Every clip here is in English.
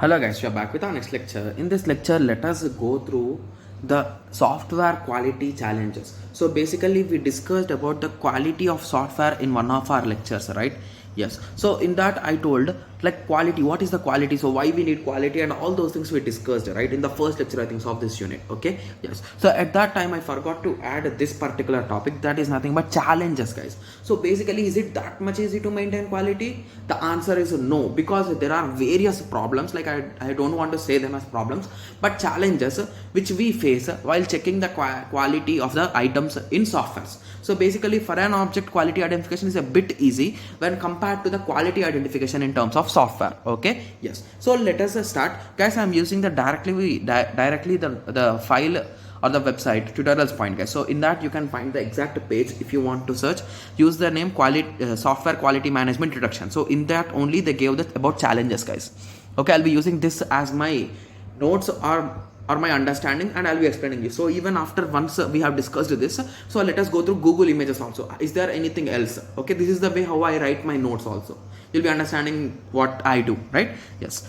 Hello guys, we are back with our next lecture. In this lecture, let us go through the software quality challenges. So basically we discussed about the quality of software in one of our lectures, right? Yes. So in that I told like quality, what is the quality? So why we need quality and all those things we discussed, right? In the first lecture, I think, of this unit. Okay. Yes. So at that time I forgot to add this particular topic, that is nothing but challenges, guys. So basically, is it that much easy to maintain quality? The answer is no, because there are various problems, like I don't want to say them as problems, but challenges which we face while checking the quality of the items in softwares. So basically, for an object, quality identification is a bit easy when compared to the quality identification in terms of software. Okay. Yes. So let us start, guys. I'm using the directly the file or the website tutorials point, guys. So in that you can find the exact page. If you want to search, use the name software quality management introduction. So in that only they gave that about challenges, guys. Okay, I'll be using this as my notes or my understanding, and I'll be explaining you. So even after once we have discussed this, so let us go through Google Images also. Is there anything else? Okay, this is the way how I write my notes also. You'll be understanding what I do, right? Yes.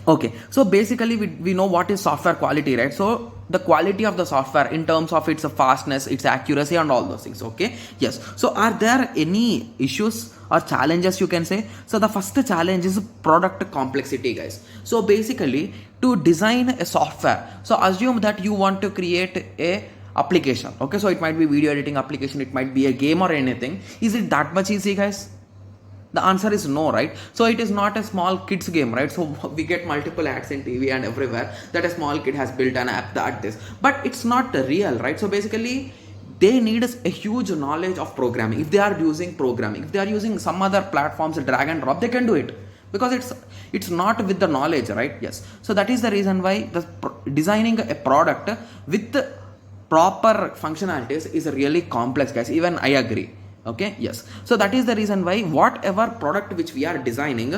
Okay, so basically we know what is software quality, right? So the quality of the software in terms of its fastness, its accuracy, and all those things. Okay. Yes. So are there any issues or challenges, you can say? So the first challenge is product complexity, guys. So basically, to design a software, so assume that you want to create a application. Okay, so it might be video editing application, it might be a game or anything. Is it that much easy, guys? The answer is no, right? So it is not a small kids game, right? So we get multiple ads in TV and everywhere that a small kid has built an app that this, but it's not real, right? So basically they need a huge knowledge of programming. If they are using programming, if they are using some other platforms, drag and drop, they can do it, because it's not with the knowledge, right? Yes. So that is the reason why designing a product with proper functionalities is really complex, guys. Even I agree. Okay. Yes. So that is the reason why whatever product which we are designing,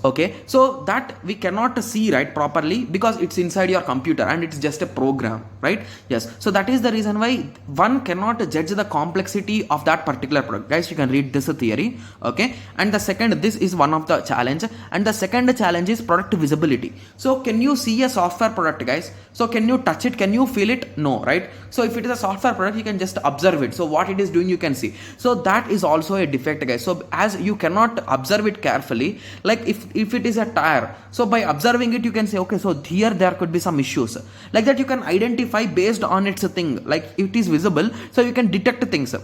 okay, so that we cannot see, right, properly, because it's inside your computer and it's just a program, right? Yes. So that is the reason why one cannot judge the complexity of that particular product, guys. You can read this theory. Okay. And the second, this is one of the challenge, and the second challenge is product visibility. So can you see a software product, guys? So can you touch it? Can you feel it? No, right? So if it is a software product, you can just observe it. So what it is doing, you can see. So that is also a defect, guys. So as you cannot observe it carefully, like if it is a tire, so by observing it you can say, okay, so here there could be some issues, like that you can identify based on its thing, like it is visible, so you can detect things.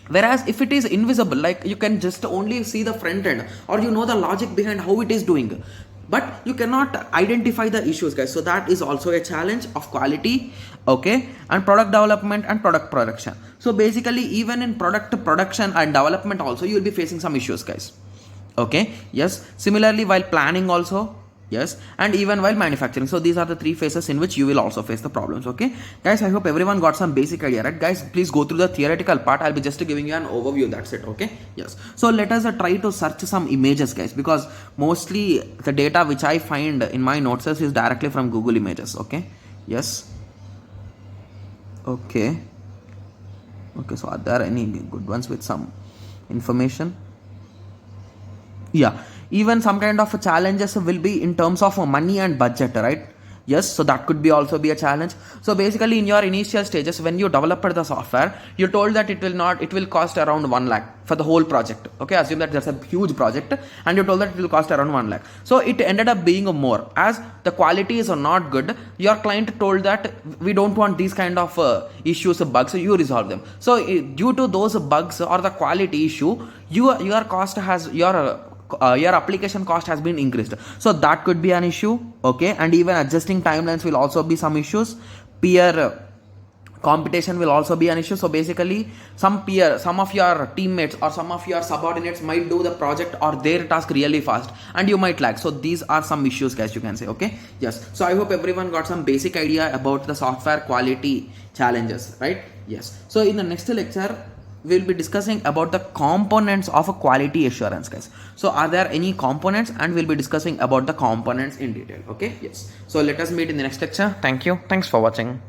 Whereas if it is invisible, like you can just only see the front end, or you know the logic behind how it is doing, but you cannot identify the issues, guys. So that is also a challenge of quality. Okay. And product development and product production. So basically, even in product production and development also, you will be facing some issues, guys. Okay. Yes. Similarly, while planning also, yes, and even while manufacturing. So these are the three phases in which you will also face the problems. Okay, guys, I hope everyone got some basic idea, right? Guys, please go through the theoretical part. I'll be just giving you an overview, that's it. Okay. Yes. So let us try to search some images, guys, because mostly the data which I find in my notes is directly from Google Images. Okay. Yes. Okay. Okay, so are there any good ones with some information? Yeah, even some kind of challenges will be in terms of money and budget, right? Yes, so that could be also be a challenge. So basically, in your initial stages, when you developed the software, you told that it will cost around 1 lakh for the whole project. Okay, assume that there's a huge project and you told that it will cost around 1 lakh. So it ended up being more, as the quality is not good. Your client told that we don't want these kind of issues, bugs, so you resolve them. So due to those bugs or the quality issue, your cost has your application cost has been increased. So that could be an issue. Okay. And even adjusting timelines will also be some issues. Peer competition will also be an issue. So basically, some of your teammates or some of your subordinates might do the project or their task really fast and you might lag. So these are some issues, guys, you can say. Okay. Yes. So I hope everyone got some basic idea about the software quality challenges, right? Yes. So in the next lecture, we'll be discussing about the components of a quality assurance, guys. So are there any components, and we'll be discussing about the components in detail. Okay. Yes. So let us meet in the next lecture. Thank you. Thanks for watching.